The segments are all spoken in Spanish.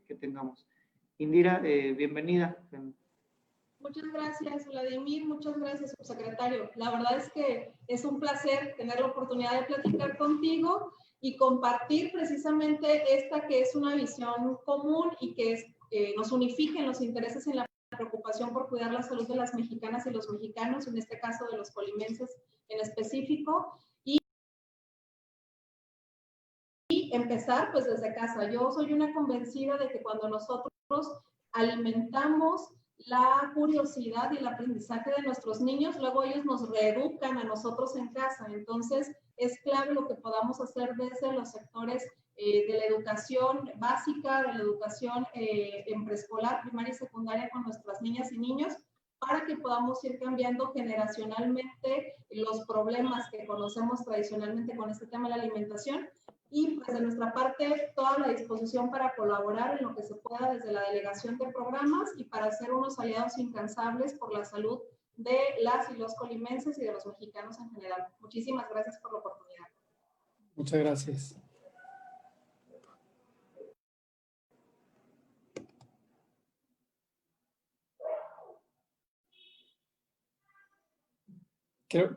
que tengamos. Indira, bienvenida. Muchas gracias, Vladimir. Muchas gracias, subsecretario. La verdad es que es un placer tener la oportunidad de platicar contigo y compartir precisamente esta que es una visión común y que nos unifica en los intereses en la preocupación por cuidar la salud de las mexicanas y los mexicanos, en este caso de los colimenses en específico, y empezar pues desde casa. Yo soy una convencida de que cuando nosotros alimentamos la curiosidad y el aprendizaje de nuestros niños, luego ellos nos reeducan a nosotros en casa. Entonces, es clave lo que podamos hacer desde los sectores de la educación básica, de la educación en preescolar, primaria y secundaria con nuestras niñas y niños, para que podamos ir cambiando generacionalmente los problemas que conocemos tradicionalmente con este tema de la alimentación. Y pues de nuestra parte, toda la disposición para colaborar en lo que se pueda desde la delegación de programas y para ser unos aliados incansables por la salud de las y los colimenses y de los mexicanos en general. Muchísimas gracias por la oportunidad. Muchas gracias.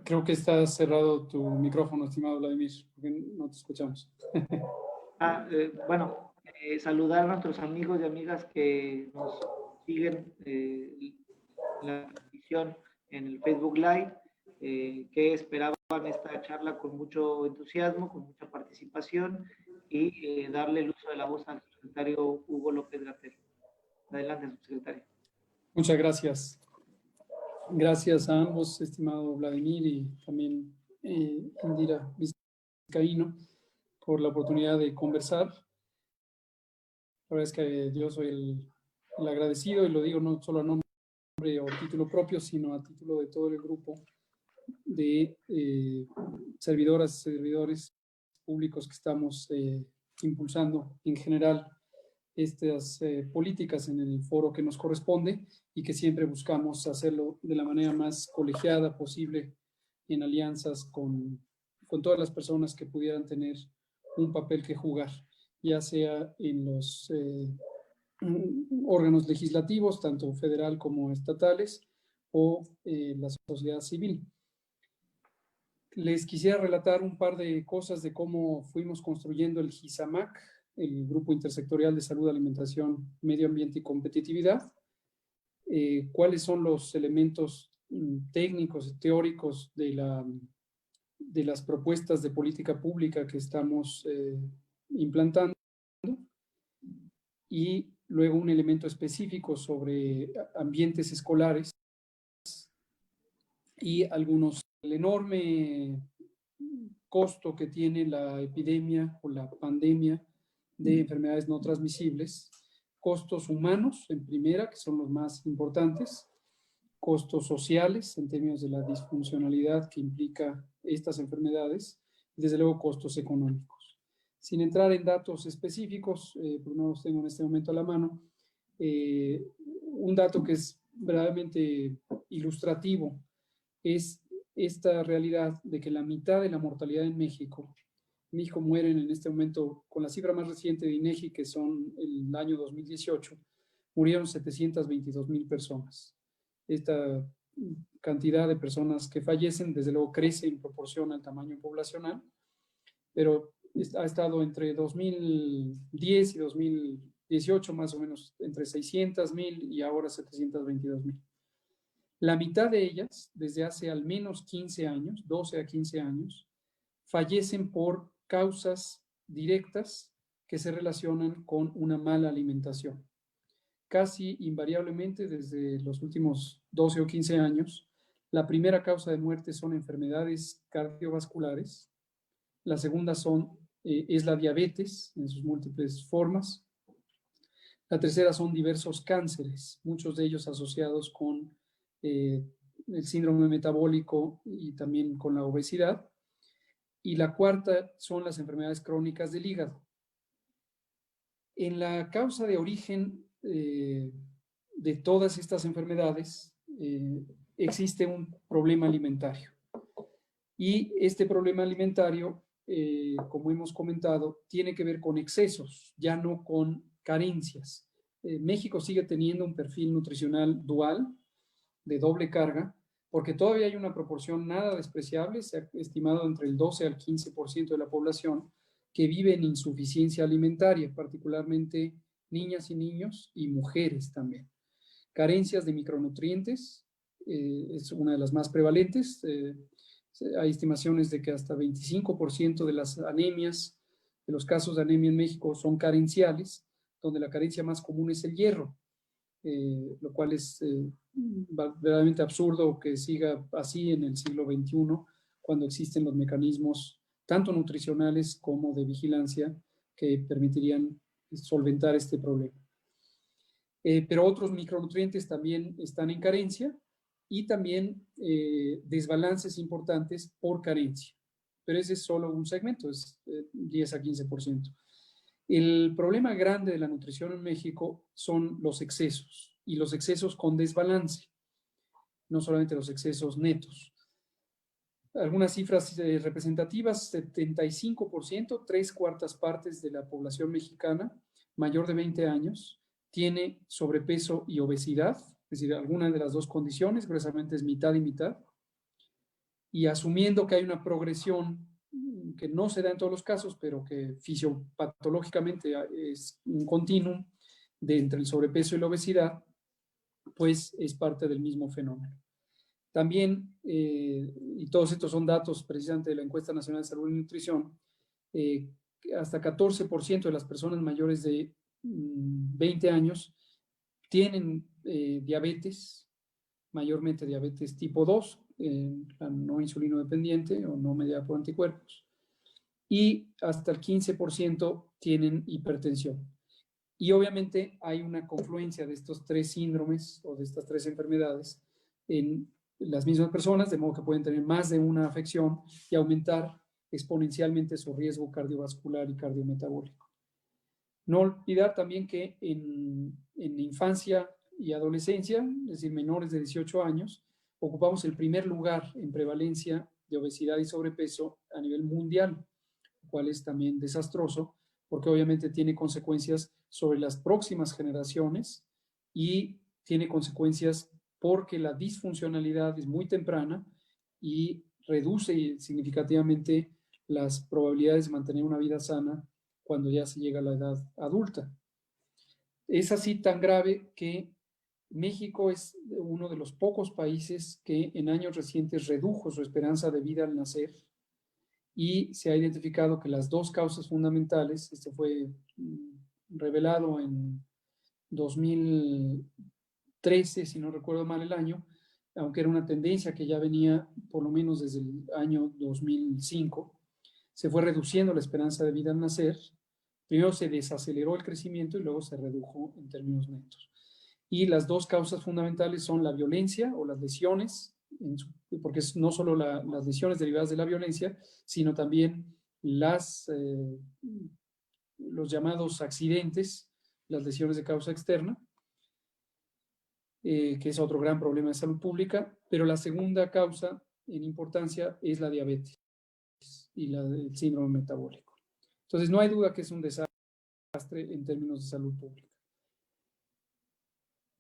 Creo que está cerrado tu micrófono, estimado Vladimir, porque no te escuchamos. Bueno, saludar a nuestros amigos y amigas que nos siguen la transmisión en el Facebook Live, que esperaban esta charla con mucho entusiasmo, con mucha participación, y darle el uso de la voz al subsecretario Hugo López-Gatell. Adelante, subsecretario. Muchas gracias. Gracias a ambos, estimado Vladimir, y también Indira Vizcaíno, por la oportunidad de conversar. La verdad es que yo soy el agradecido, y lo digo no solo a nombre o título propio, sino a título de todo el grupo de servidoras y servidores públicos que estamos impulsando en general estas políticas en el foro que nos corresponde, y que siempre buscamos hacerlo de la manera más colegiada posible, en alianzas con todas las personas que pudieran tener un papel que jugar, ya sea en los órganos legislativos, tanto federal como estatales, o la sociedad civil. Les quisiera relatar un par de cosas de cómo fuimos construyendo el GISAMAC, el Grupo Intersectorial de Salud, Alimentación, Medio Ambiente y Competitividad. Cuáles son los elementos técnicos y teóricos de las propuestas de política pública que estamos implantando, y luego un elemento específico sobre ambientes escolares y el enorme costo que tiene la epidemia o la pandemia de enfermedades no transmisibles, costos humanos en primera, que son los más importantes, costos sociales en términos de la disfuncionalidad que implica estas enfermedades, y desde luego costos económicos. Sin entrar en datos específicos, porque no los tengo en este momento a la mano, un dato que es verdaderamente ilustrativo es esta realidad de que la mitad de la mortalidad en México mueren en este momento, con la cifra más reciente de INEGI, que son el año 2018, murieron 722,000 personas. Esta cantidad de personas que fallecen, desde luego, crece en proporción al tamaño poblacional, pero ha estado entre 2010 y 2018, más o menos, entre 600,000 y ahora 722,000. La mitad de ellas, desde hace al menos 15 años, 12 a 15 años, fallecen por causas directas que se relacionan con una mala alimentación. Casi invariablemente, desde los últimos 12 o 15 años, la primera causa de muerte son enfermedades cardiovasculares, la segunda es la diabetes en sus múltiples formas, la tercera son diversos cánceres, muchos de ellos asociados con el síndrome metabólico y también con la obesidad, y la cuarta son las enfermedades crónicas del hígado. En la causa de origen de todas estas enfermedades existe un problema alimentario, y este problema alimentario, como hemos comentado, tiene que ver con excesos, ya no con carencias. México sigue teniendo un perfil nutricional dual, de doble carga, porque todavía hay una proporción nada despreciable, se ha estimado entre el 12 al 15% de la población que vive en insuficiencia alimentaria, particularmente niñas y niños y mujeres también. Carencias de micronutrientes es una de las más prevalentes. Hay estimaciones de que hasta 25% de las anemias, de los casos de anemia en México son carenciales, donde la carencia más común es el hierro, lo cual es verdaderamente absurdo que siga así en el siglo XXI, cuando existen los mecanismos tanto nutricionales como de vigilancia que permitirían solventar este problema. Pero otros micronutrientes también están en carencia y también desbalances importantes por carencia. Pero ese es solo un segmento, es 10 a 15%. El problema grande de la nutrición en México son los excesos, y los excesos con desbalance, no solamente los excesos netos. Algunas cifras representativas: 75%, 3/4 partes de la población mexicana mayor de 20 años tiene sobrepeso y obesidad, es decir, alguna de las dos condiciones, gruesamente es mitad y mitad, y asumiendo que hay una progresión que no se da en todos los casos, pero que fisiopatológicamente es un continuum de entre el sobrepeso y la obesidad, pues es parte del mismo fenómeno. También, y todos estos son datos precisamente de la Encuesta Nacional de Salud y Nutrición, hasta 14% de las personas mayores de 20 años tienen diabetes, mayormente diabetes tipo 2, no insulino dependiente o no mediada por anticuerpos, y hasta el 15% tienen hipertensión. Y obviamente hay una confluencia de estos tres síndromes o de estas tres enfermedades en las mismas personas, de modo que pueden tener más de una afección y aumentar exponencialmente su riesgo cardiovascular y cardiometabólico. No olvidar también que en infancia y adolescencia, es decir, menores de 18 años, ocupamos el primer lugar en prevalencia de obesidad y sobrepeso a nivel mundial, lo cual es también desastroso, porque obviamente tiene consecuencias sobre las próximas generaciones y tiene consecuencias porque la disfuncionalidad es muy temprana y reduce significativamente las probabilidades de mantener una vida sana cuando ya se llega a la edad adulta. Es así tan grave que México es uno de los pocos países que en años recientes redujo su esperanza de vida al nacer, y se ha identificado que las dos causas fundamentales, esto fue revelado en 2013, si no recuerdo mal el año, aunque era una tendencia que ya venía por lo menos desde el año 2005, se fue reduciendo la esperanza de vida al nacer. Primero se desaceleró el crecimiento y luego se redujo en términos netos. Y las dos causas fundamentales son la violencia o las lesiones, porque no solo las lesiones derivadas de la violencia, sino también los llamados accidentes, las lesiones de causa externa, que es otro gran problema de salud pública. Pero la segunda causa en importancia es la diabetes y el síndrome metabólico. Entonces no hay duda que es un desastre en términos de salud pública,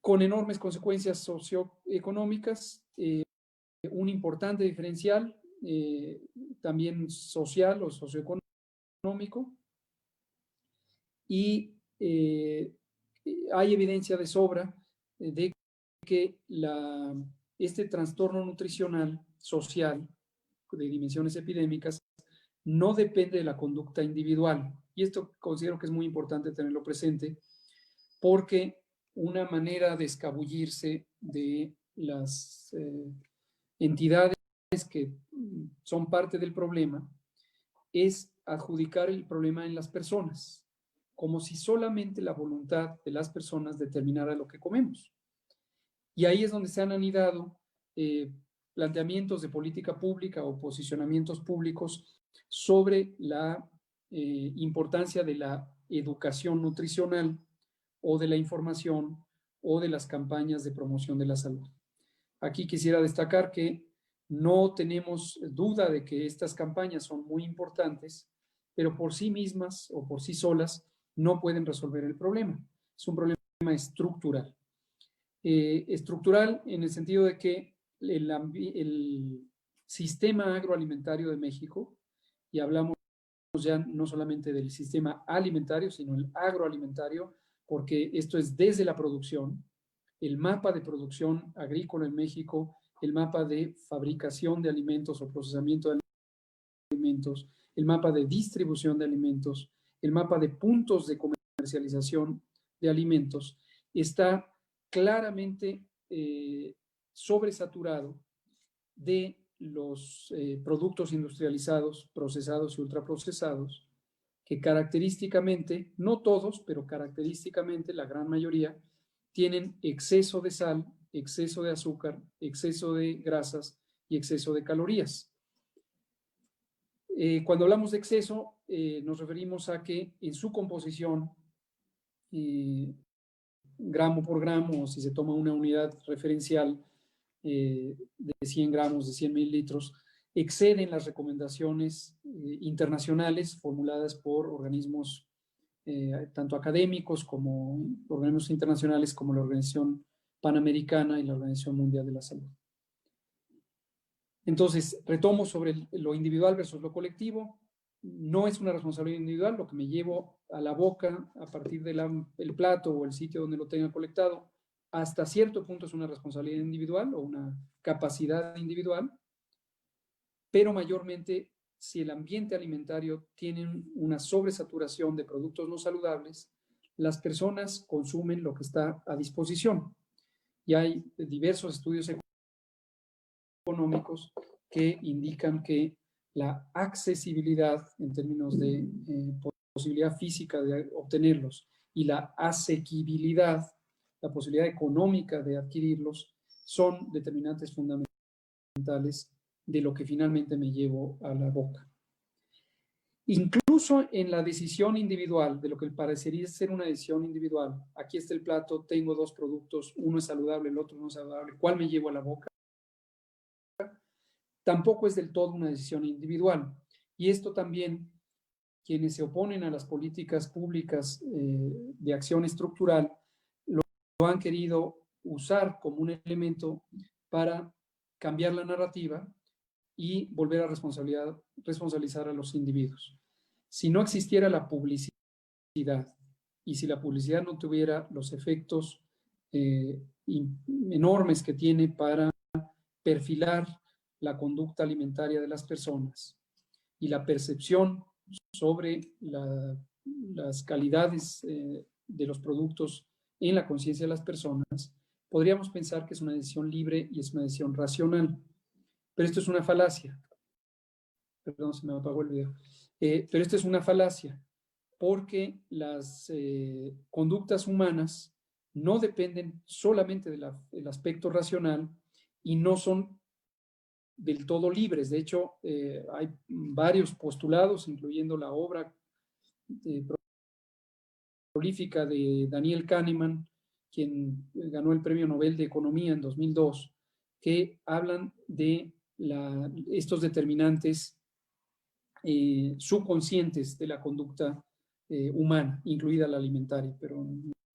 con enormes consecuencias socioeconómicas, un importante diferencial también social o socioeconómico, y hay evidencia de sobra de que este trastorno nutricional social de dimensiones epidémicas no depende de la conducta individual. Y esto considero que es muy importante tenerlo presente, porque una manera de escabullirse de las entidades que son parte del problema es adjudicar el problema en las personas, como si solamente la voluntad de las personas determinara lo que comemos. Y ahí es donde se han anidado planteamientos de política pública o posicionamientos públicos sobre la importancia de la educación nutricional o de la información o de las campañas de promoción de la salud. Aquí quisiera destacar que no tenemos duda de que estas campañas son muy importantes, pero por sí mismas o por sí solas no pueden resolver el problema. Es un problema estructural. Estructural en el sentido de que el sistema agroalimentario de México, y hablamos ya no solamente del sistema alimentario, sino el agroalimentario, porque esto es desde la producción, el mapa de producción agrícola en México, el mapa de fabricación de alimentos o procesamiento de alimentos, el mapa de distribución de alimentos, el mapa de puntos de comercialización de alimentos, está claramente sobresaturado de los productos industrializados, procesados y ultraprocesados, que característicamente, no todos, pero característicamente la gran mayoría, tienen exceso de sal, exceso de azúcar, exceso de grasas y exceso de calorías. Cuando hablamos de exceso, nos referimos a que en su composición, gramo por gramo, o si se toma una unidad referencial de 100 gramos, de 100 mililitros, exceden las recomendaciones internacionales formuladas por organismos tanto académicos como organismos internacionales como la Organización Panamericana y la Organización Mundial de la Salud. Entonces, retomo sobre lo individual versus lo colectivo. No es una responsabilidad individual, lo que me llevo a la boca a partir del plato o el sitio donde lo tenga colectado, hasta cierto punto es una responsabilidad individual o una capacidad individual, pero mayormente si el ambiente alimentario tiene una sobresaturación de productos no saludables, las personas consumen lo que está a disposición. Y hay diversos estudios económicos que indican que la accesibilidad en términos de posibilidad física de obtenerlos y la asequibilidad, la posibilidad económica de adquirirlos, son determinantes fundamentales de lo que finalmente me llevo a la boca. Incluso en la decisión individual, de lo que parecería ser una decisión individual, aquí está el plato, tengo dos productos, uno es saludable, el otro no es saludable, ¿cuál me llevo a la boca? Tampoco es del todo una decisión individual. Y esto también, quienes se oponen a las políticas públicas de acción estructural, lo han querido usar como un elemento para cambiar la narrativa y volver a responsabilizar a los individuos. Si no existiera la publicidad y si la publicidad no tuviera los efectos enormes que tiene para perfilar la conducta alimentaria de las personas y la percepción sobre las calidades de los productos en la conciencia de las personas, podríamos pensar que es una decisión libre y es una decisión racional. Pero esto es una falacia. Perdón, se me apagó el video. Pero esto es una falacia, porque las conductas humanas no dependen solamente del aspecto racional y no son del todo libres. De hecho, hay varios postulados, incluyendo la obra prolífica de Daniel Kahneman, quien ganó el Premio Nobel de Economía en 2002, que hablan de estos determinantes subconscientes de la conducta humana, incluida la alimentaria, pero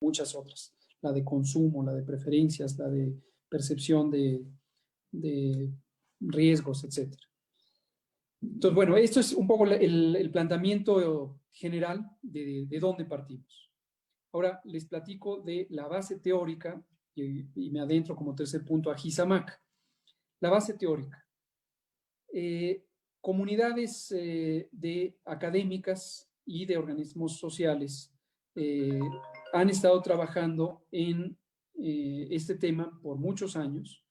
muchas otras, la de consumo, la de preferencias, la de percepción de riesgos, etc. Entonces, bueno, esto es un poco el planteamiento general de dónde partimos. Ahora les platico de la base teórica y me adentro como tercer punto a Gisamak. La base teórica. Comunidades de académicas y de organismos sociales han estado trabajando en este tema por muchos años.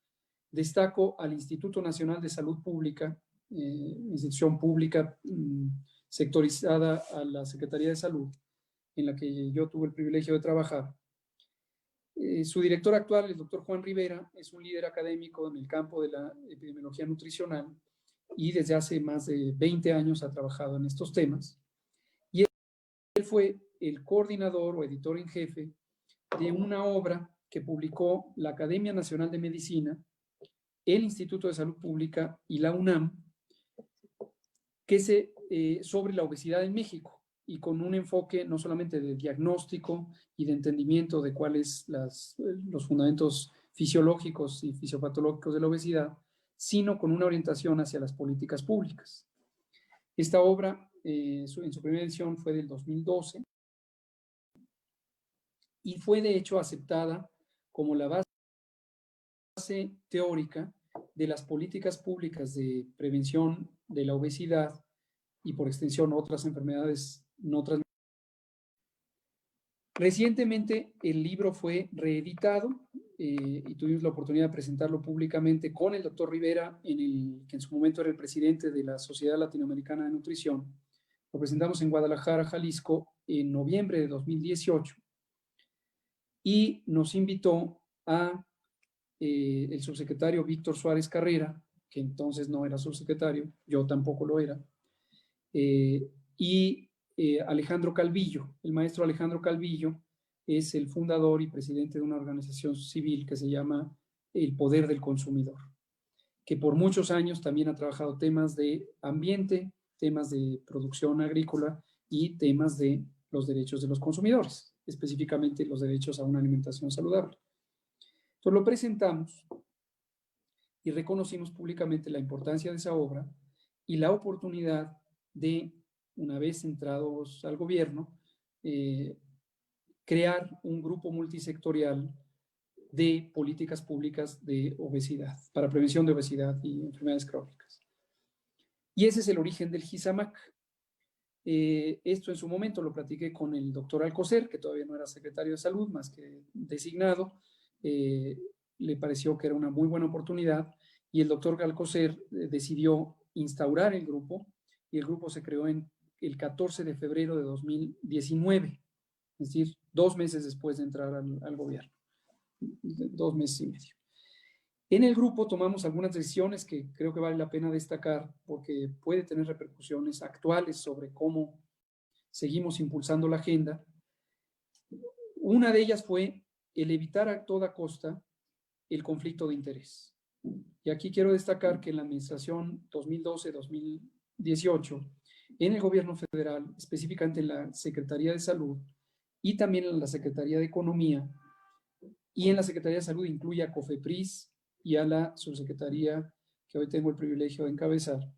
Destaco al Instituto Nacional de Salud Pública, institución pública sectorizada a la Secretaría de Salud, en la que yo tuve el privilegio de trabajar. Su director actual, el doctor Juan Rivera, es un líder académico en el campo de la epidemiología nutricional y desde hace más de 20 años ha trabajado en estos temas. Y él fue el coordinador o editor en jefe de una obra que publicó la Academia Nacional de Medicina, el Instituto de Salud Pública y la UNAM, sobre la obesidad en México. y con un enfoque no solamente de diagnóstico y de entendimiento de cuáles los fundamentos fisiológicos y fisiopatológicos de la obesidad, sino con una orientación hacia las políticas públicas. Esta obra, en su primera edición, fue del 2012 y fue de hecho aceptada como la base teórica de las políticas públicas de prevención de la obesidad y por extensión otras enfermedades no transmisibles. Recientemente el libro fue reeditado y tuvimos la oportunidad de presentarlo públicamente con el doctor Rivera, que en su momento era el presidente de la Sociedad Latinoamericana de Nutrición. Lo presentamos en Guadalajara, Jalisco, en noviembre de 2018 y nos invitó a el subsecretario Víctor Suárez Carrera, que entonces no era subsecretario, yo tampoco lo era, y Alejandro Calvillo. El maestro Alejandro Calvillo es el fundador y presidente de una organización civil que se llama El Poder del Consumidor, que por muchos años también ha trabajado temas de ambiente, temas de producción agrícola y temas de los derechos de los consumidores, específicamente los derechos a una alimentación saludable. Entonces lo presentamos y reconocimos públicamente la importancia de esa obra y la oportunidad de, una vez entrados al gobierno, crear un grupo multisectorial de políticas públicas de obesidad, para prevención de obesidad y enfermedades crónicas. Y ese es el origen del GISAMAC. Esto en su momento lo platiqué con el doctor Alcocer, que todavía no era secretario de Salud, más que designado. Le pareció que era una muy buena oportunidad y el doctor Alcocer decidió instaurar el grupo y el grupo se creó el 14 de febrero de 2019, es decir, 2 meses después de entrar al gobierno, 2 meses y medio. En el grupo tomamos algunas decisiones que creo que vale la pena destacar porque puede tener repercusiones actuales sobre cómo seguimos impulsando la agenda. Una de ellas fue el evitar a toda costa el conflicto de interés. Y aquí quiero destacar que en la administración 2012-2018, en el gobierno federal, específicamente en la Secretaría de Salud y también en la Secretaría de Economía, y en la Secretaría de Salud incluye a COFEPRIS y a la subsecretaría que hoy tengo el privilegio de encabezar,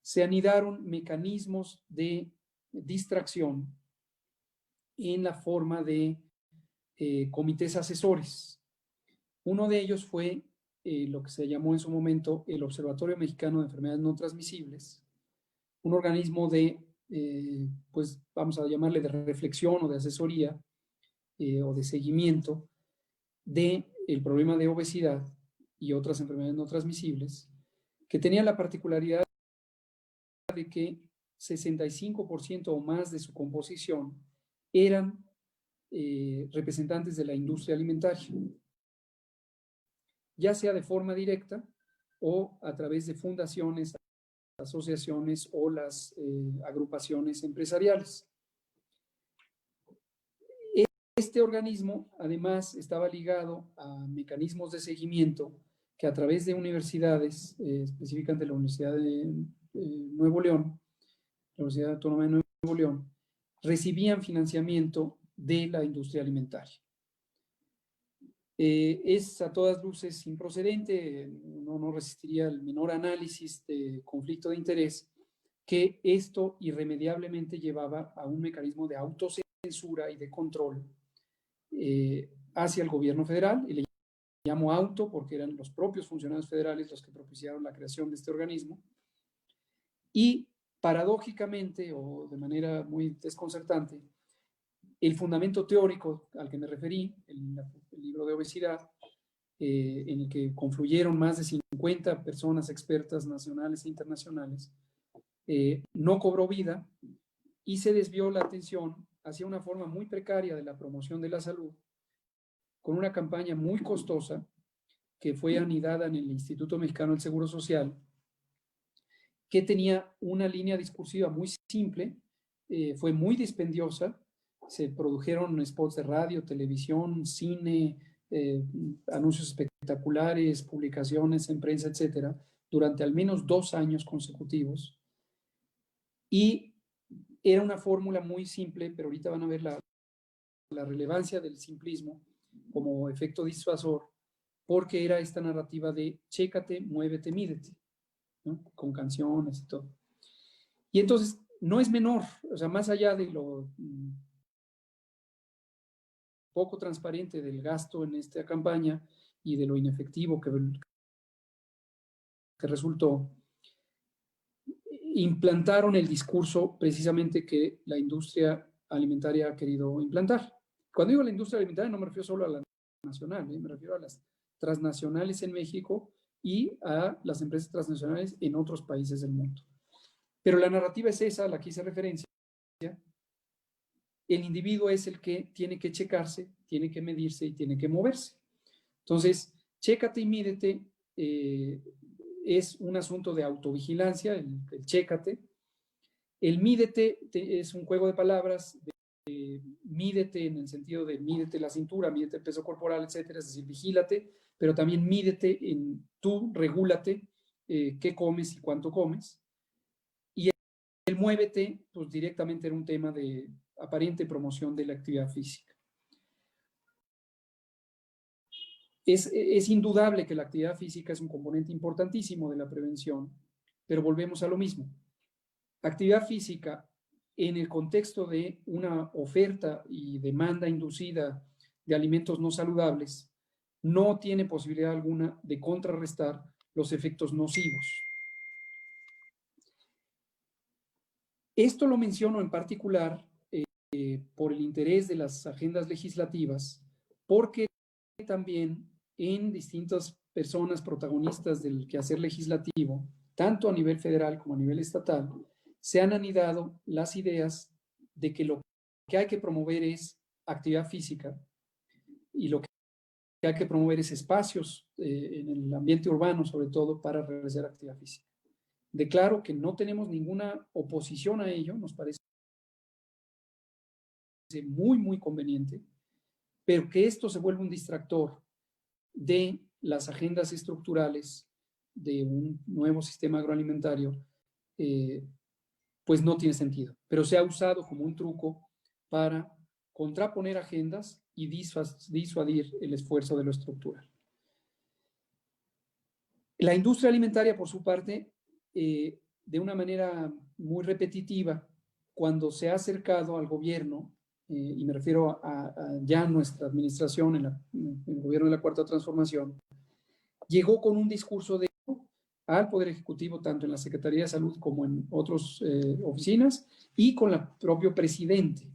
se anidaron mecanismos de distracción en la forma de comités asesores. Uno de ellos fue lo que se llamó en su momento el Observatorio Mexicano de Enfermedades No Transmisibles, un organismo de, pues vamos a llamarle de reflexión o de asesoría o de seguimiento del problema de obesidad y otras enfermedades no transmisibles, que tenía la particularidad de que 65% o más de su composición eran representantes de la industria alimentaria, ya sea de forma directa o a través de fundaciones, asociaciones o las agrupaciones empresariales. Este organismo, además, estaba ligado a mecanismos de seguimiento que a través de universidades, específicamente la Universidad de Nuevo León, la Universidad Autónoma de Nuevo León, recibían financiamiento de la industria alimentaria. Es a todas luces improcedente, no resistiría el menor análisis de conflicto de interés, que esto irremediablemente llevaba a un mecanismo de autocensura y de control hacia el gobierno federal, y le llamo auto porque eran los propios funcionarios federales los que propiciaron la creación de este organismo, y paradójicamente o de manera muy desconcertante, el fundamento teórico al que me referí, el libro de obesidad, en el que confluyeron más de 50 personas expertas nacionales e internacionales, no cobró vida y se desvió la atención hacia una forma muy precaria de la promoción de la salud, con una campaña muy costosa que fue anidada en el Instituto Mexicano del Seguro Social, que tenía una línea discursiva muy simple, fue muy dispendiosa. Se produjeron spots de radio, televisión, cine, anuncios espectaculares, publicaciones en prensa, etcétera, durante al menos 2 años consecutivos. Y Era una fórmula muy simple, pero ahorita van a ver la relevancia del simplismo como efecto disuasor, porque era esta narrativa de chécate, muévete, mídete, ¿no? Con canciones y todo. Y entonces, no es menor, o sea, más allá de lo poco transparente del gasto en esta campaña y de lo inefectivo que resultó, implantaron el discurso precisamente que la industria alimentaria ha querido implantar. Cuando digo la industria alimentaria no me refiero solo a la nacional, me refiero a las transnacionales en México y a las empresas transnacionales en otros países del mundo. Pero la narrativa es esa a la que hice referencia. El individuo es el que tiene que checarse, tiene que medirse y tiene que moverse. Entonces, chécate y mídete es un asunto de autovigilancia, el chécate. El mídete es un juego de palabras, mídete en el sentido de mídete la cintura, mídete el peso corporal, etcétera, es decir, vigílate, pero también mídete en tú, regúlate, qué comes y cuánto comes. Y el muévete, pues directamente era un tema de aparente promoción de la actividad física. Es indudable que la actividad física es un componente importantísimo de la prevención, pero volvemos a lo mismo. Actividad física en el contexto de una oferta y demanda inducida de alimentos no saludables no tiene posibilidad alguna de contrarrestar los efectos nocivos. Esto lo menciono en particular por el interés de las agendas legislativas, porque también en distintas personas protagonistas del quehacer legislativo, tanto a nivel federal como a nivel estatal, se han anidado las ideas de que lo que hay que promover es actividad física y lo que hay que promover es espacios en el ambiente urbano, sobre todo, para realizar actividad física. Declaro que no tenemos ninguna oposición a ello, nos parece muy, muy conveniente, pero que esto se vuelva un distractor de las agendas estructurales de un nuevo sistema agroalimentario, pues no tiene sentido. Pero se ha usado como un truco para contraponer agendas y disuadir el esfuerzo de lo estructural. La industria alimentaria, por su parte, de una manera muy repetitiva, cuando se ha acercado al gobierno, y me refiero a ya nuestra administración, en el gobierno de la Cuarta Transformación, llegó con un discurso al Poder Ejecutivo, tanto en la Secretaría de Salud como en otras oficinas, y con el propio presidente.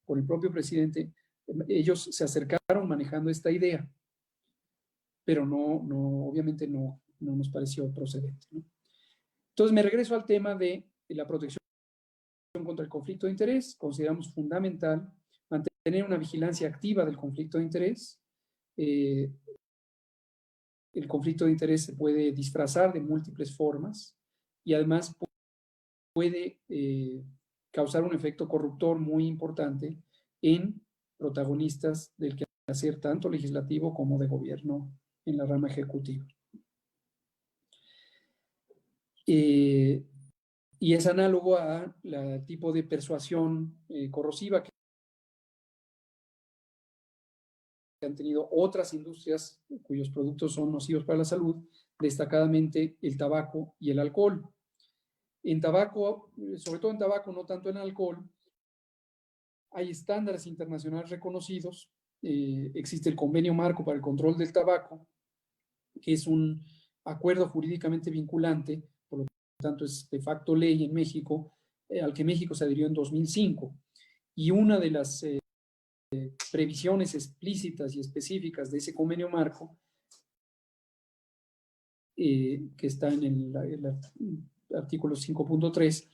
Con el propio presidente, ellos se acercaron manejando esta idea, pero obviamente no nos pareció procedente, ¿no? Entonces me regreso al tema de la protección contra el conflicto de interés. Consideramos fundamental mantener una vigilancia activa del conflicto de interés. El conflicto de interés se puede disfrazar de múltiples formas y además puede causar un efecto corruptor muy importante en protagonistas del quehacer tanto legislativo como de gobierno en la rama ejecutiva. Y es análogo al tipo de persuasión corrosiva que han tenido otras industrias cuyos productos son nocivos para la salud, destacadamente el tabaco y el alcohol. En tabaco, sobre todo en tabaco, no tanto en alcohol, hay estándares internacionales reconocidos. Existe el Convenio Marco para el Control del Tabaco, que es un acuerdo jurídicamente vinculante, por lo tanto es de facto ley en México, al que México se adhirió en 2005. Y una de las previsiones explícitas y específicas de ese convenio marco, que está en el artículo 5.3,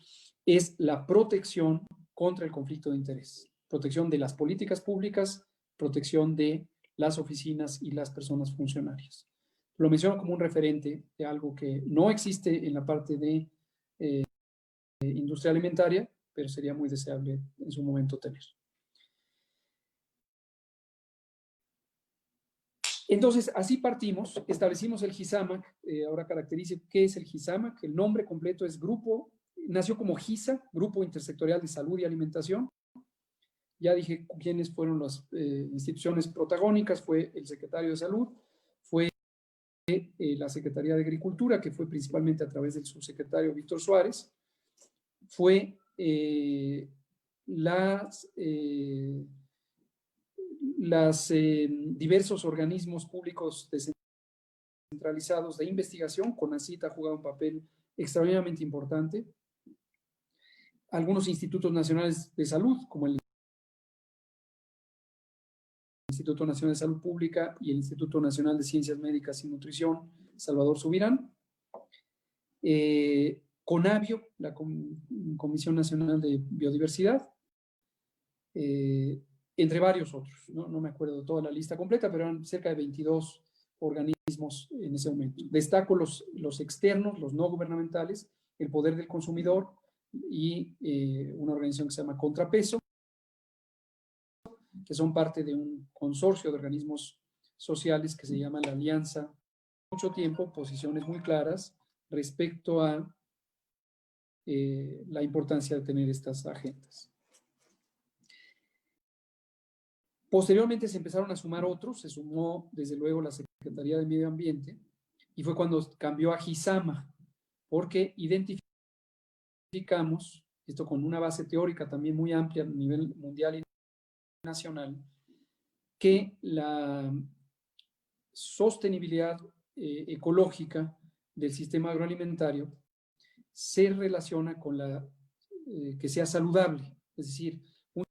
es la protección contra el conflicto de interés. Protección de las políticas públicas, protección de las oficinas y las personas funcionarias. Lo menciono como un referente de algo que no existe en la parte de industria alimentaria, pero sería muy deseable en su momento tener. Entonces, así partimos, establecimos el GISAMAC. Ahora caracterice qué es el GISAMAC. El nombre completo es Grupo nació como GISA, Grupo Intersectorial de Salud y Alimentación. Ya dije quiénes fueron las instituciones protagónicas. Fue el secretario de Salud, fue la Secretaría de Agricultura, que fue principalmente a través del subsecretario Víctor Suárez, fue diversos organismos públicos descentralizados de investigación. CONACYT ha jugado un papel extraordinariamente importante. Algunos institutos nacionales de salud, como el Instituto Nacional de Salud Pública y el Instituto Nacional de Ciencias Médicas y Nutrición, Salvador Subirán. CONABIO, la Comisión Nacional de Biodiversidad, entre varios otros. No me acuerdo de toda la lista completa, pero eran cerca de 22 organismos en ese momento. Destaco los externos, los no gubernamentales, el Poder del Consumidor y una organización que se llama Contrapeso, que son parte de un consorcio de organismos sociales que se llama la Alianza. Mucho tiempo, posiciones muy claras respecto a la importancia de tener estas agendas. Posteriormente se empezaron a sumar otros, se sumó desde luego la Secretaría de Medio Ambiente, y fue cuando cambió a GISAMA, porque identificamos, esto con una base teórica también muy amplia a nivel mundial y nacional, que la sostenibilidad ecológica del sistema agroalimentario se relaciona con que sea saludable, es decir, un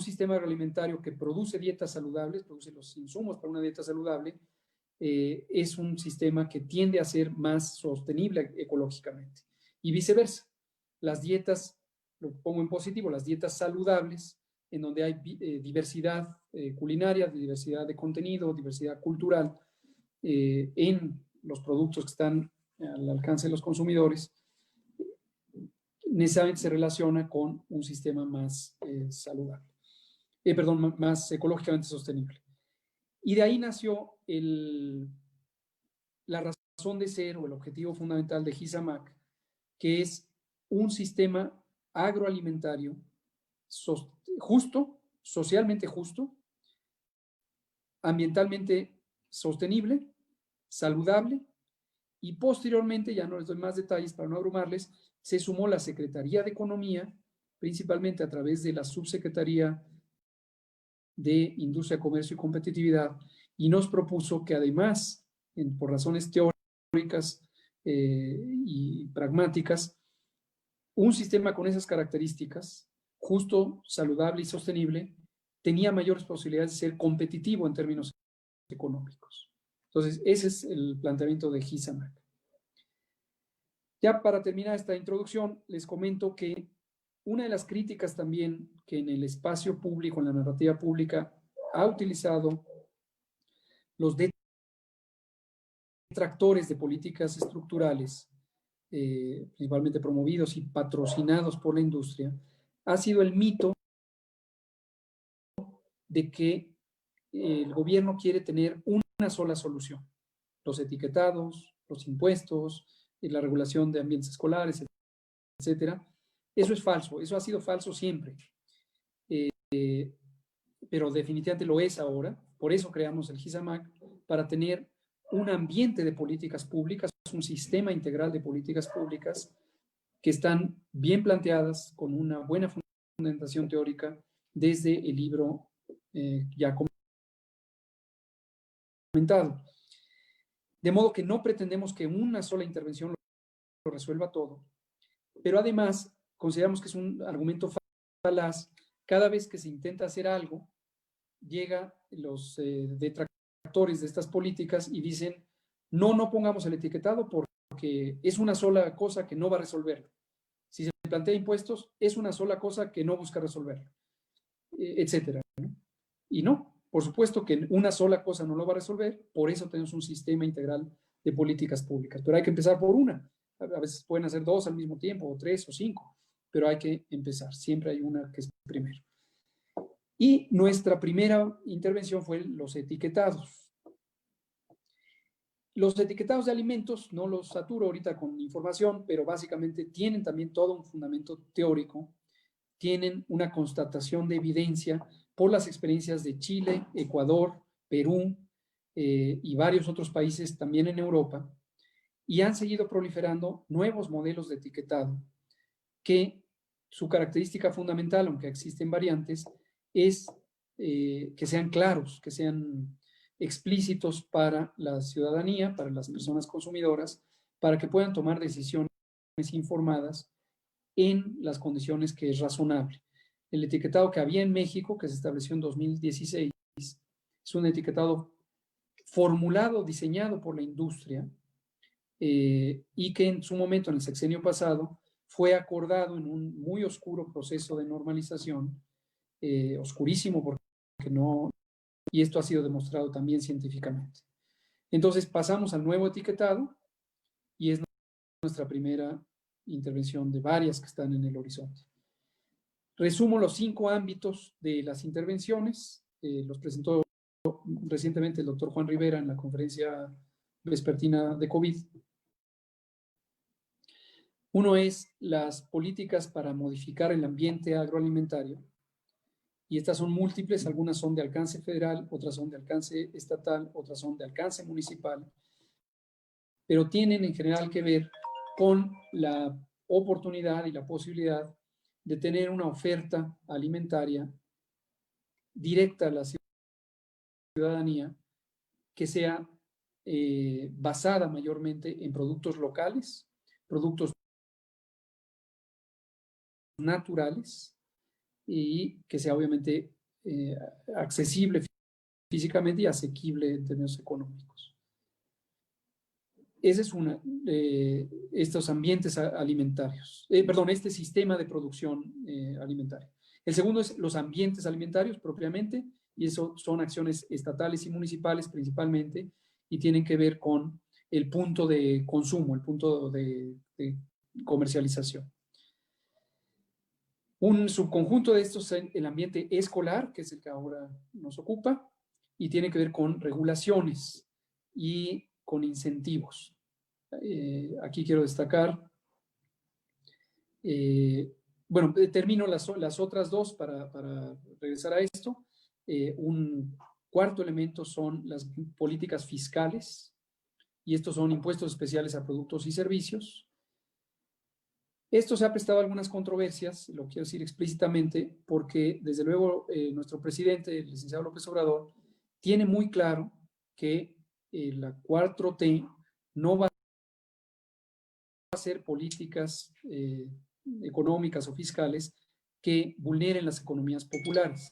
sistema agroalimentario que produce dietas saludables, produce los insumos para una dieta saludable, es un sistema que tiende a ser más sostenible ecológicamente. Y viceversa, las dietas, lo pongo en positivo, las dietas saludables, en donde hay diversidad culinaria, diversidad de contenido, diversidad cultural en los productos que están al alcance de los consumidores, necesariamente se relaciona con un sistema más saludable, más ecológicamente sostenible. Y de ahí nació la razón de ser o el objetivo fundamental de GISAMAC, que es un sistema agroalimentario justo, socialmente justo, ambientalmente sostenible, saludable, y posteriormente, ya no les doy más detalles para no abrumarles, se sumó la Secretaría de Economía, principalmente a través de la Subsecretaría de Industria, Comercio y Competitividad, y nos propuso que además, por razones teóricas y pragmáticas, un sistema con esas características, justo, saludable y sostenible, tenía mayores posibilidades de ser competitivo en términos económicos. Entonces, ese es el planteamiento de GISAMAC. Ya para terminar esta introducción, les comento que una de las críticas también que en el espacio público, en la narrativa pública, ha utilizado los detractores de políticas estructurales, principalmente promovidos y patrocinados por la industria, ha sido el mito de que el gobierno quiere tener una sola solución: los etiquetados, los impuestos, la regulación de ambientes escolares, etcétera. Eso es falso, eso ha sido falso siempre, pero definitivamente lo es ahora. Por eso creamos el GISAMAC, para tener un ambiente de políticas públicas, un sistema integral de políticas públicas que están bien planteadas, con una buena fundamentación teórica desde el libro ya comentado. De modo que no pretendemos que una sola intervención lo resuelva todo, pero además consideramos que es un argumento falaz. Cada vez que se intenta hacer algo, llegan los detractores de estas políticas y dicen: no pongamos el etiquetado porque es una sola cosa que no va a resolverlo. Si se plantea impuestos, es una sola cosa que no busca resolverlo, etcétera, ¿no? Y no, por supuesto que una sola cosa no lo va a resolver, por eso tenemos un sistema integral de políticas públicas. Pero hay que empezar por una. A veces pueden hacer dos al mismo tiempo, o tres o cinco, pero hay que empezar. Siempre hay una que es primero. Y nuestra primera intervención fue los etiquetados. Los etiquetados de alimentos, no los saturo ahorita con información, pero básicamente tienen también todo un fundamento teórico, tienen una constatación de evidencia por las experiencias de Chile, Ecuador, Perú y varios otros países también en Europa, y han seguido proliferando nuevos modelos de etiquetado que su característica fundamental, aunque existen variantes, es que sean claros, que sean explícitos para la ciudadanía, para las personas consumidoras, para que puedan tomar decisiones informadas en las condiciones que es razonable. El etiquetado que había en México, que se estableció en 2016, es un etiquetado formulado, diseñado por la industria y que en su momento, en el sexenio pasado, fue acordado en un muy oscuro proceso de normalización, oscurísimo porque no, y esto ha sido demostrado también científicamente. Entonces pasamos al nuevo etiquetado y es nuestra primera intervención de varias que están en el horizonte. Resumo los 5 ámbitos de las intervenciones, los presentó recientemente el doctor Juan Rivera en la conferencia vespertina de COVID. Uno es las políticas para modificar el ambiente agroalimentario, y estas son múltiples, algunas son de alcance federal, otras son de alcance estatal, otras son de alcance municipal, pero tienen en general que ver con la oportunidad y la posibilidad de tener una oferta alimentaria directa a la ciudadanía que sea basada mayormente en productos locales, productos naturales y que sea obviamente accesible físicamente y asequible en términos económicos. Ese es una, estos ambientes alimentarios, este sistema de producción alimentaria. El segundo es los ambientes alimentarios propiamente, y eso son acciones estatales y municipales principalmente, y tienen que ver con el punto de consumo, el punto de comercialización. Un subconjunto de estos es el ambiente escolar, que es el que ahora nos ocupa, y tiene que ver con regulaciones y con incentivos. Aquí quiero destacar, bueno, termino las otras dos para regresar a esto. Un cuarto elemento son las políticas fiscales, y estos son impuestos especiales a productos y servicios. Esto se ha prestado a algunas controversias, lo quiero decir explícitamente, porque desde luego nuestro presidente, el licenciado López Obrador, tiene muy claro que la 4T no va a hacer políticas económicas o fiscales que vulneren las economías populares,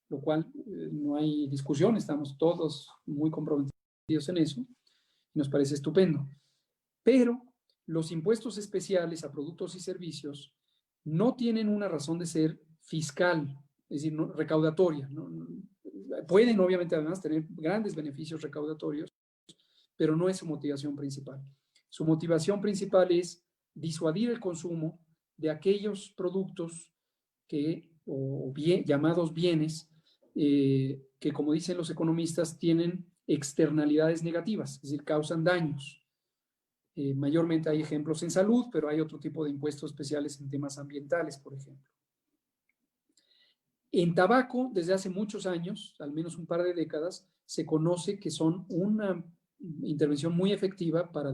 lo cual no hay discusión, estamos todos muy comprometidos en eso, y nos parece estupendo. Pero los impuestos especiales a productos y servicios no tienen una razón de ser fiscal, es decir, no, recaudatoria. Pueden obviamente además tener grandes beneficios recaudatorios, pero no es su motivación principal. Su motivación principal es disuadir el consumo de aquellos productos llamados bienes, que como dicen los economistas tienen externalidades negativas, es decir, causan daños. Mayormente hay ejemplos en salud, pero hay otro tipo de impuestos especiales en temas ambientales, por ejemplo. En tabaco, desde hace muchos años, al menos un par de décadas, se conoce que son una intervención muy efectiva para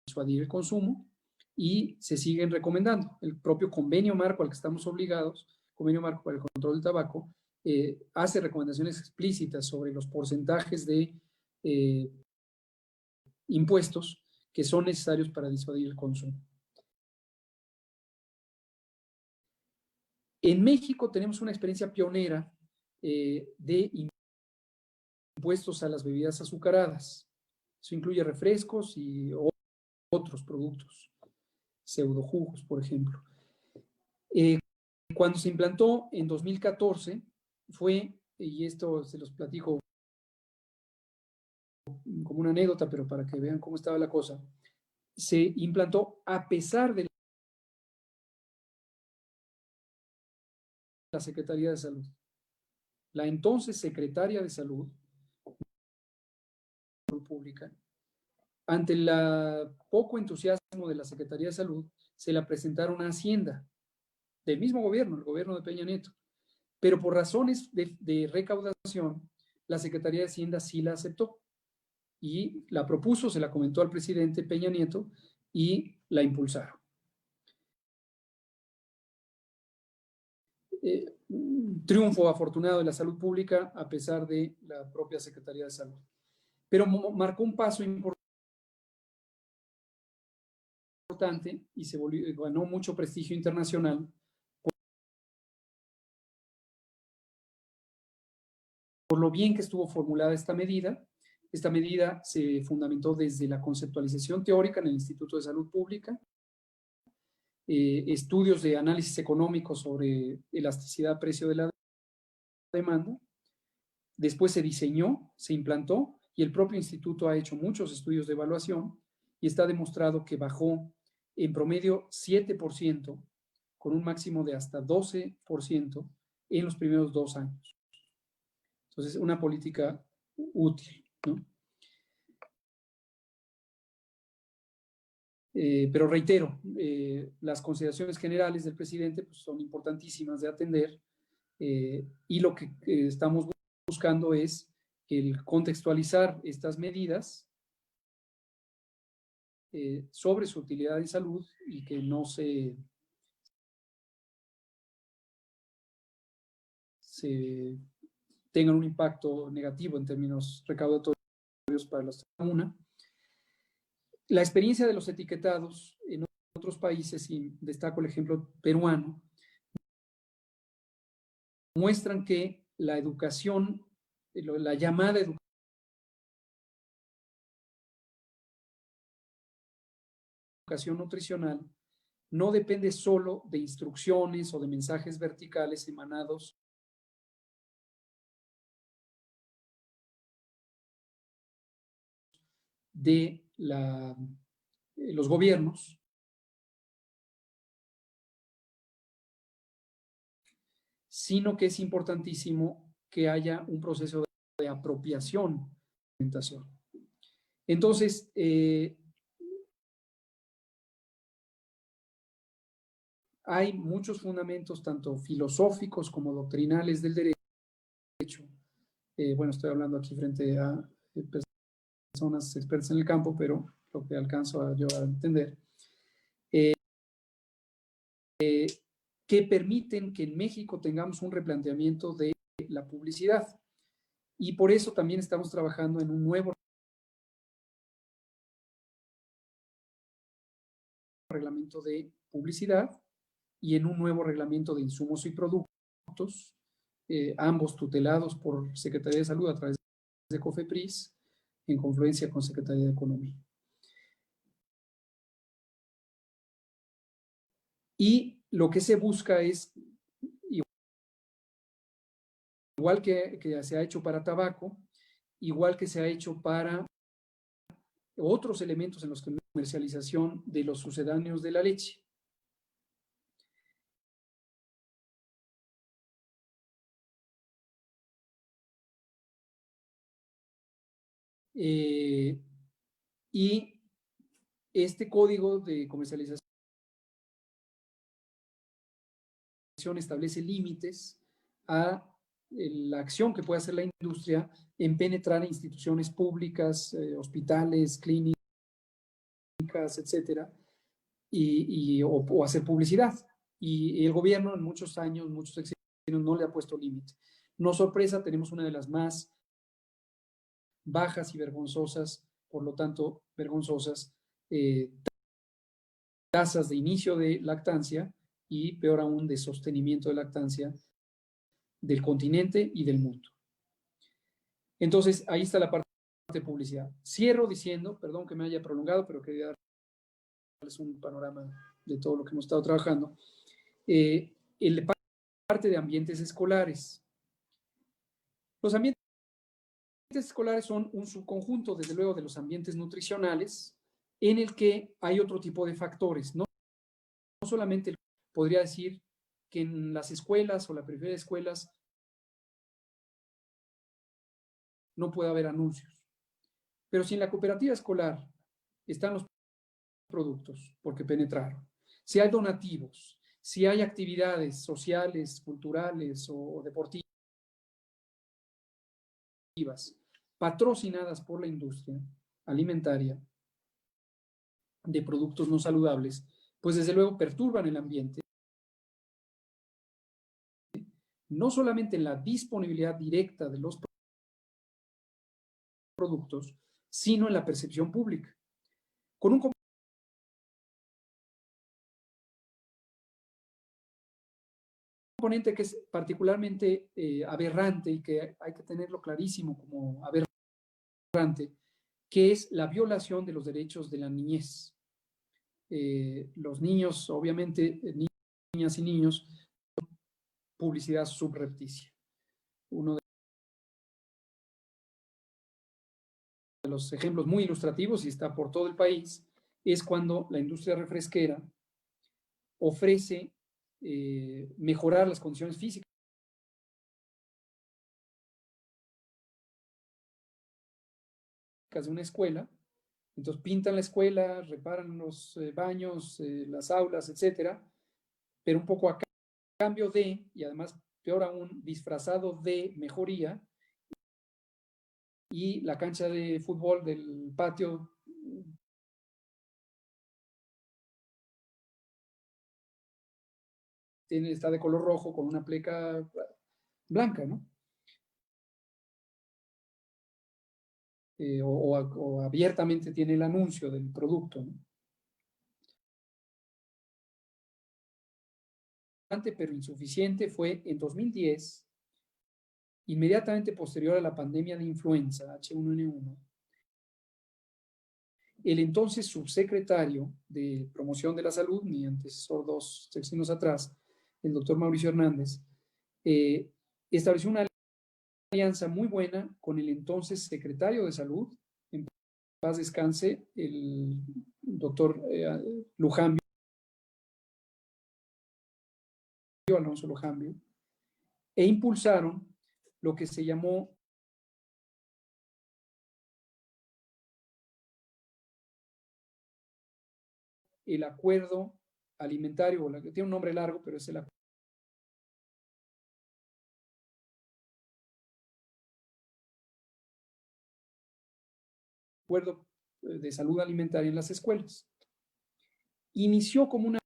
disuadir el consumo y se siguen recomendando. El propio convenio marco al que estamos obligados, convenio marco para el control del tabaco, hace recomendaciones explícitas sobre los porcentajes de impuestos que son necesarios para disuadir el consumo. En México tenemos una experiencia pionera de impuestos a las bebidas azucaradas. Eso incluye refrescos y otros productos, pseudojugos, por ejemplo. Cuando se implantó en 2014 fue, y esto se los platico como una anécdota, pero para que vean cómo estaba la cosa, se implantó a pesar de la Secretaría de Salud. La entonces Secretaria de Salud Pública ante el poco entusiasmo de la Secretaría de Salud, se la presentaron a Hacienda, del mismo gobierno, el gobierno de Peña Nieto. Pero por razones de recaudación, la Secretaría de Hacienda sí la aceptó y la propuso, se la comentó al presidente Peña Nieto y la impulsaron. Triunfo afortunado de la salud pública a pesar de la propia Secretaría de Salud. Pero marcó un paso importante y se ganó mucho prestigio internacional por lo bien que estuvo formulada esta medida. Esta medida se fundamentó desde la conceptualización teórica en el Instituto de Salud Pública, estudios de análisis económico sobre elasticidad-precio de la demanda. Después se diseñó, se implantó y el propio instituto ha hecho muchos estudios de evaluación y está demostrado que bajó en promedio 7% con un máximo de hasta 12% en los primeros 2 años. Entonces, una política útil, ¿no? Pero reitero, las consideraciones generales del presidente pues, son importantísimas de atender y lo que estamos buscando es el contextualizar estas medidas sobre su utilidad en salud y que no se tengan un impacto negativo en términos recaudatorios para la salud. La experiencia de los etiquetados en otros países, y destaco el ejemplo peruano, muestran que la educación, la llamada educación nutricional, no depende solo de instrucciones o de mensajes verticales emanados de los gobiernos, sino que es importantísimo que haya un proceso de apropiación de la alimentación. Entonces, hay muchos fundamentos, tanto filosóficos como doctrinales del derecho. Bueno, estoy hablando aquí frente a personas expertas en el campo, pero lo que alcanzo yo a entender, que permiten que en México tengamos un replanteamiento de la publicidad. Y por eso también estamos trabajando en un nuevo reglamento de publicidad y en un nuevo reglamento de insumos y productos, ambos tutelados por Secretaría de Salud a través de COFEPRIS, en confluencia con Secretaría de Economía. Y lo que se busca es, igual que se ha hecho para tabaco, igual que se ha hecho para otros elementos en los que comercialización de los sucedáneos de la leche. Y este código de comercialización establece límites a la acción que puede hacer la industria en penetrar en instituciones públicas, hospitales, clínicas, etcétera, o hacer publicidad. Y el gobierno en muchos años, muchos sexenios, no le ha puesto límite. No sorpresa, tenemos una de las más bajas y vergonzosas, por lo tanto, vergonzosas, tasas de inicio de lactancia y, peor aún, de sostenimiento de lactancia del continente y del mundo. Entonces, ahí está la parte de publicidad. Cierro diciendo, perdón que me haya prolongado, pero quería darles un panorama de todo lo que hemos estado trabajando. La parte de ambientes escolares. Los ambientes escolares son un subconjunto, desde luego, de los ambientes nutricionales, en el que hay otro tipo de factores. No solamente podría decir que en las escuelas o la periferia de escuelas no puede haber anuncios. Pero si en la cooperativa escolar están los productos, porque penetraron. Si hay donativos, si hay actividades sociales, culturales o deportivas patrocinadas por la industria alimentaria de productos no saludables, pues desde luego perturban el ambiente, no solamente en la disponibilidad directa de los productos, sino en la percepción pública. Con un componente que es particularmente aberrante y que hay que tenerlo clarísimo como aberrante, que es la violación de los derechos de la niñez. Los niños, obviamente, niñas y niños, publicidad subrepticia. Uno de los ejemplos muy ilustrativos, y está por todo el país, es cuando la industria refresquera ofrece mejorar las condiciones físicas de una escuela. Entonces pintan la escuela, reparan los baños, las aulas, etcétera, pero un poco a cambio de, y además peor aún, disfrazado de mejoría, y la cancha de fútbol del patio está de color rojo con una pleca blanca, ¿no? O abiertamente tiene el anuncio del producto, ¿no? Pero insuficiente fue en 2010, inmediatamente posterior a la pandemia de influenza H1N1, el entonces subsecretario de Promoción de la Salud, mi antecesor 2 sexenios atrás, el doctor Mauricio Hernández, estableció una alianza muy buena con el entonces secretario de Salud, en paz descanse, el doctor Lujambio, Alonso Lujambio, e impulsaron lo que se llamó el acuerdo alimentario, que tiene un nombre largo, pero es el acuerdo de salud alimentaria en las escuelas. Inició como una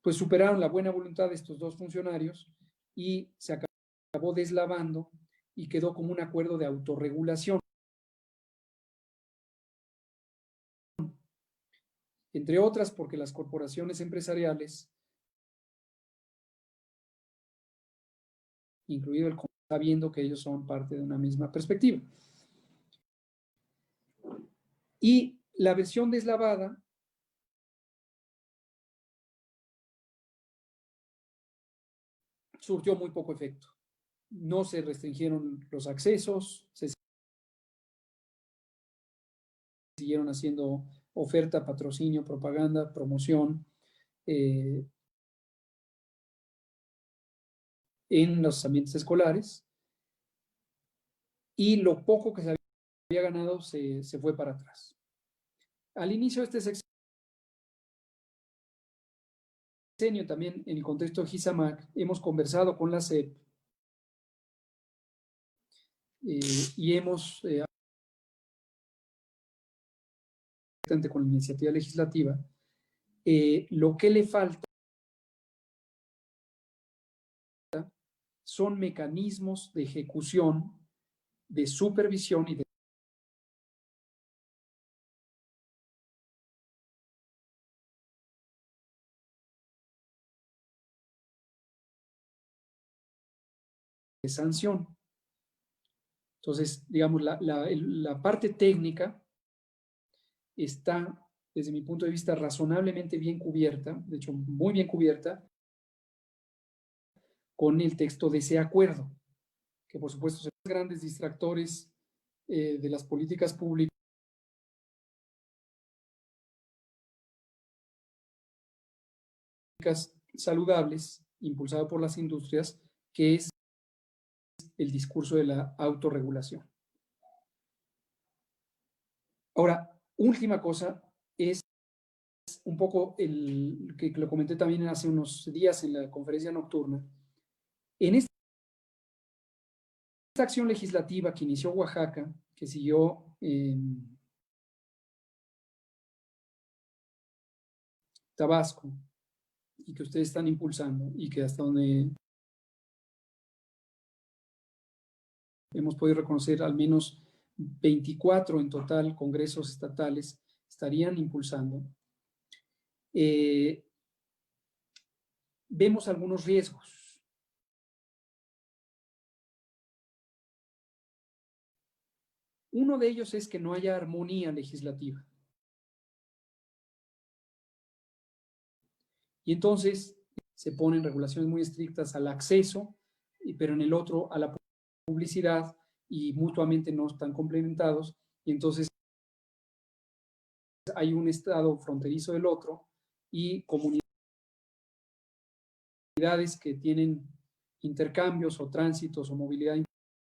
pues superaron la buena voluntad de estos dos funcionarios y se acabó deslavando y quedó como un acuerdo de autorregulación. Entre otras, porque las corporaciones empresariales, incluido el sabiendo que ellos son parte de una misma perspectiva. Y la versión deslavada surtió muy poco efecto. No se restringieron los accesos, se siguieron haciendo oferta, patrocinio, propaganda, promoción en los ambientes escolares, y lo poco que se había ganado se fue para atrás. Al inicio de este sexenio, también en el contexto de GISAMAC, hemos conversado con la SEP y hemos con la iniciativa legislativa, lo que le falta son mecanismos de ejecución, de supervisión y de sanción. Entonces, digamos, la parte técnica está, desde mi punto de vista, razonablemente bien cubierta, de hecho, muy bien cubierta, con el texto de ese acuerdo, que por supuesto son los grandes distractores de las políticas públicas prácticas saludables impulsado por las industrias, que es el discurso de la autorregulación. Ahora, última cosa es un poco el que lo comenté también hace unos días en la conferencia nocturna. En esta acción legislativa que inició Oaxaca, que siguió en Tabasco y que ustedes están impulsando y que hasta donde hemos podido reconocer al menos 24 en total congresos estatales estarían impulsando, vemos algunos riesgos. Uno de ellos es que no haya armonía legislativa. Y entonces se ponen regulaciones muy estrictas al acceso, pero en el otro a la publicidad, y mutuamente no están complementados, y entonces hay un estado fronterizo del otro y comunidades que tienen intercambios o tránsitos o movilidad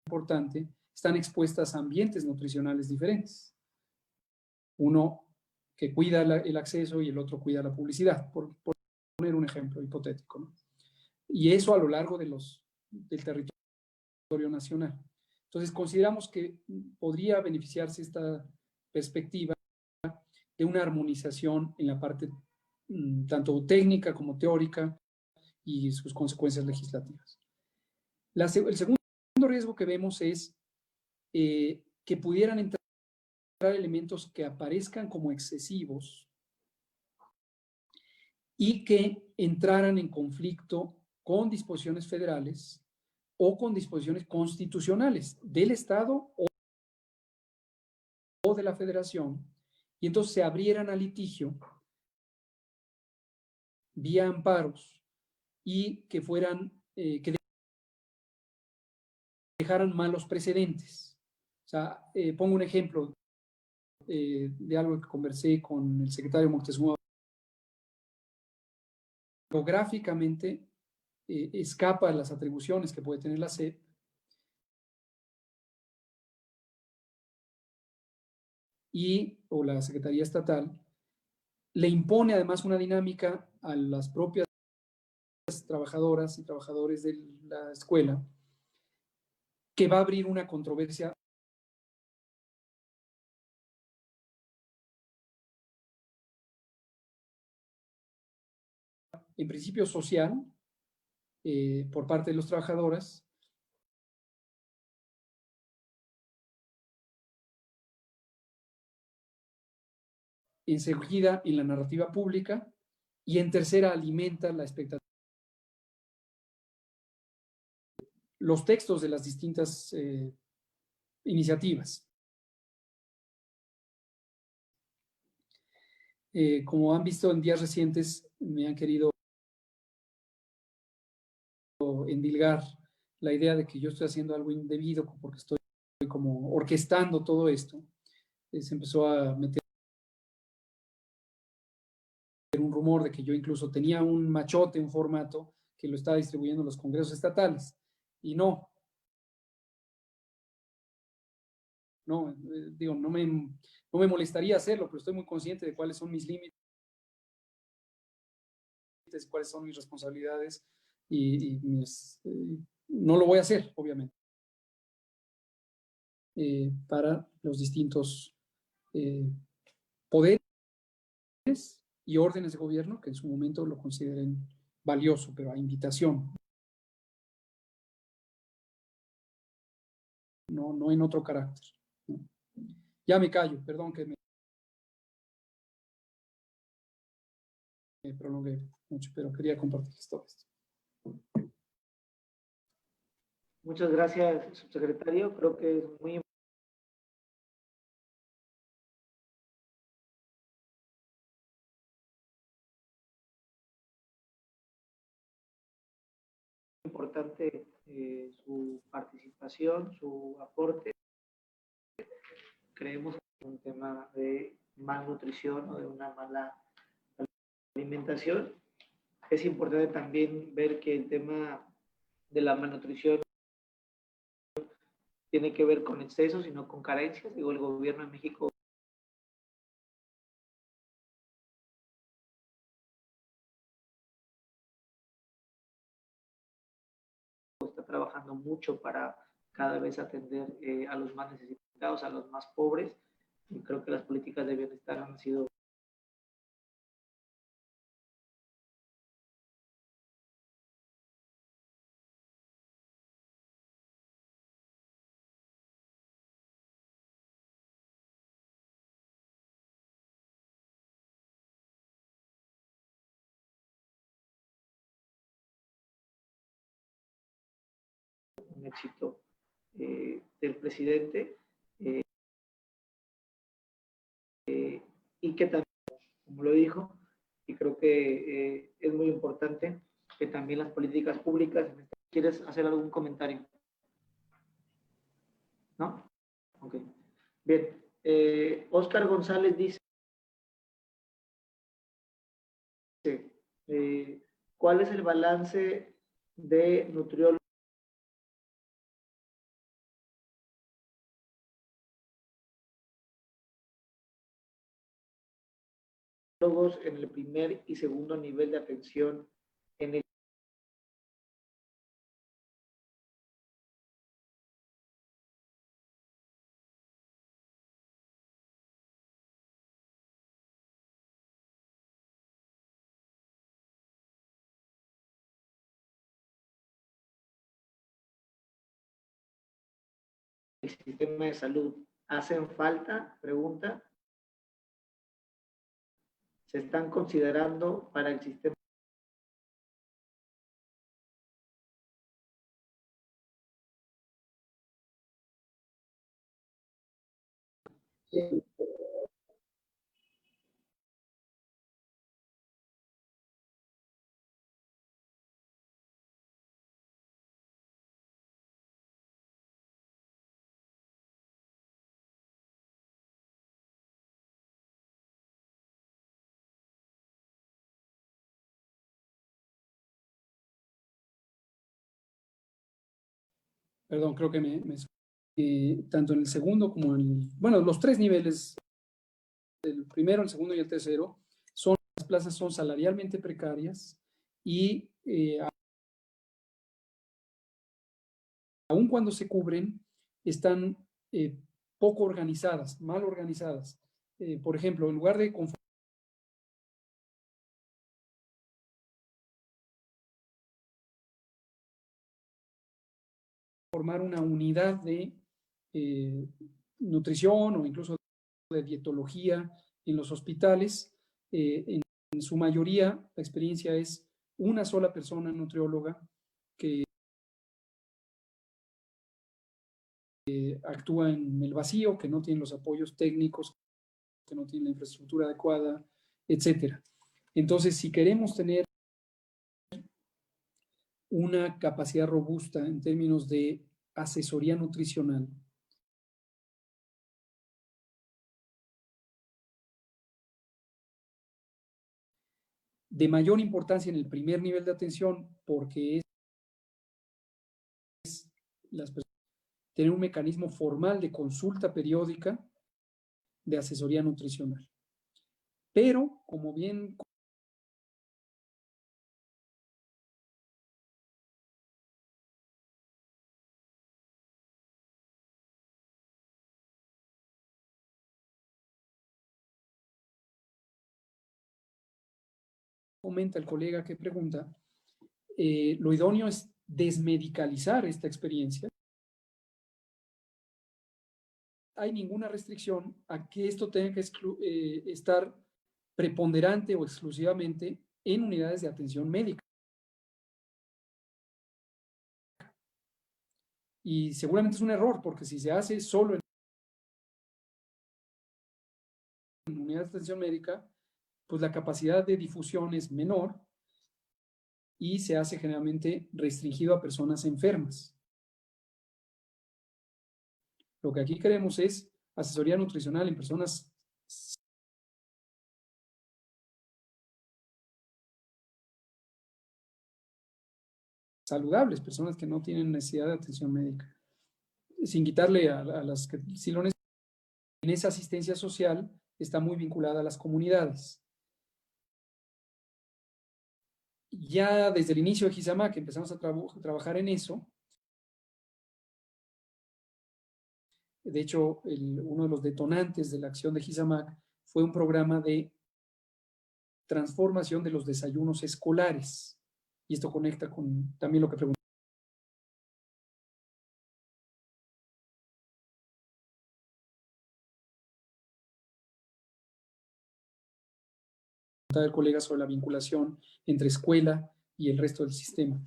importante están expuestas a ambientes nutricionales diferentes. Uno que cuida el acceso y el otro cuida la publicidad, por poner un ejemplo hipotético, ¿no? Y eso a lo largo del territorio nacional. Entonces, consideramos que podría beneficiarse esta perspectiva de una armonización en la parte tanto técnica como teórica y sus consecuencias legislativas. El segundo riesgo que vemos es que pudieran entrar elementos que aparezcan como excesivos y que entraran en conflicto con disposiciones federales o con disposiciones constitucionales del Estado o de la Federación, y entonces se abrieran a litigio vía amparos y que fueran, que dejaran malos precedentes. O sea, pongo un ejemplo de algo que conversé con el secretario Moctezuma. Geográficamente escapa de las atribuciones que puede tener la SEP, o la Secretaría Estatal, le impone además una dinámica a las propias trabajadoras y trabajadores de la escuela que va a abrir una controversia en principio social por parte de los trabajadoras, enseguida en la narrativa pública, y en tercera alimenta la expectativa. Los textos de las distintas iniciativas. Como han visto en días recientes, me han querido endilgar la idea de que yo estoy haciendo algo indebido porque estoy como orquestando todo esto. Se empezó a meter un rumor de que yo incluso tenía un machote, un formato que lo estaba distribuyendo en los congresos estatales. Y no, digo, no me molestaría hacerlo, pero estoy muy consciente de cuáles son mis límites, cuáles son mis responsabilidades y no lo voy a hacer, obviamente, para los distintos poderes y órdenes de gobierno que en su momento lo consideren valioso, pero a invitación. No en otro carácter. ¿No? Ya me callo, perdón que me prolongué mucho, pero quería compartir todo esto. Muchas gracias, subsecretario. Creo que es muy importante su participación, su aporte. Creemos que es un tema de malnutrición o de una mala alimentación. Es importante también ver que el tema de la malnutrición tiene que ver con excesos y no con carencias. Digo, el gobierno de México está trabajando mucho para cada vez atender a los más necesitados, a los más pobres. Y creo que las políticas de bienestar han sido un éxito del presidente y que también, como lo dijo, y creo que es muy importante que también las políticas públicas. ¿Quieres hacer algún comentario? ¿No? Ok. Bien. Oscar González dice, ¿cuál es el balance de nutriólogos en el primer y segundo nivel de atención en el sistema de salud? ¿Hacen falta? Pregunta. ¿Se están considerando para el sistema? Sí. Perdón, creo que tanto en el segundo como en bueno, los tres niveles, el primero, el segundo y el tercero, las plazas son salarialmente precarias y aun cuando se cubren, están poco organizadas, mal organizadas. Por ejemplo, en lugar de formar una unidad de nutrición o incluso de dietología en los hospitales, en su mayoría la experiencia es una sola persona nutrióloga que actúa en el vacío, que no tiene los apoyos técnicos, que no tiene la infraestructura adecuada, etcétera. Entonces, si queremos tener una capacidad robusta en términos de asesoría nutricional, de mayor importancia en el primer nivel de atención, porque es las personas tener un mecanismo formal de consulta periódica de asesoría nutricional. Pero, como bien comenta el colega que pregunta, lo idóneo es desmedicalizar esta experiencia. No hay ninguna restricción a que esto tenga que estar preponderante o exclusivamente en unidades de atención médica. Y seguramente es un error, porque si se hace solo en unidades de atención médica, pues la capacidad de difusión es menor y se hace generalmente restringido a personas enfermas. Lo que aquí queremos es asesoría nutricional en personas saludables, personas que no tienen necesidad de atención médica, sin quitarle a las que sí lo necesitan. En esa asistencia social está muy vinculada a las comunidades. Ya desde el inicio de GISAMAC empezamos a trabajar en eso. De hecho, uno de los detonantes de la acción de GISAMAC fue un programa de transformación de los desayunos escolares. Y esto conecta con también lo que preguntaba el colega sobre la vinculación entre escuela y el resto del sistema.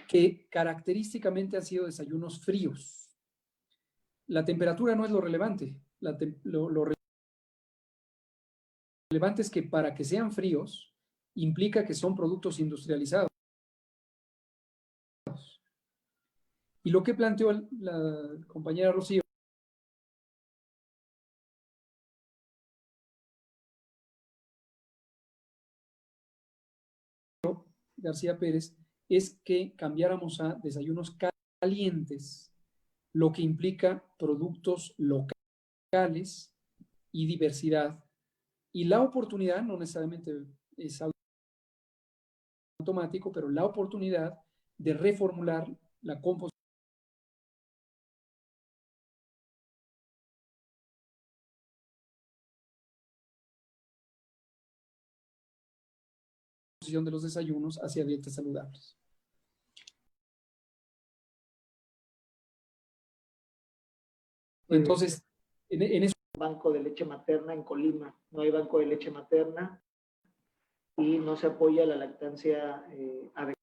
Que característicamente han sido desayunos fríos. La temperatura no es lo relevante. Lo relevante es que para que sean fríos implica que son productos industrializados. Y lo que planteó la compañera Rocío García Pérez es que cambiáramos a desayunos calientes, lo que implica productos locales y diversidad. Y la oportunidad, no necesariamente es automático, pero la oportunidad de reformular la composición de los desayunos hacia dietas saludables. Entonces, en eso... Banco de leche materna en Colima, no hay banco de leche materna y no se apoya la lactancia adecuada.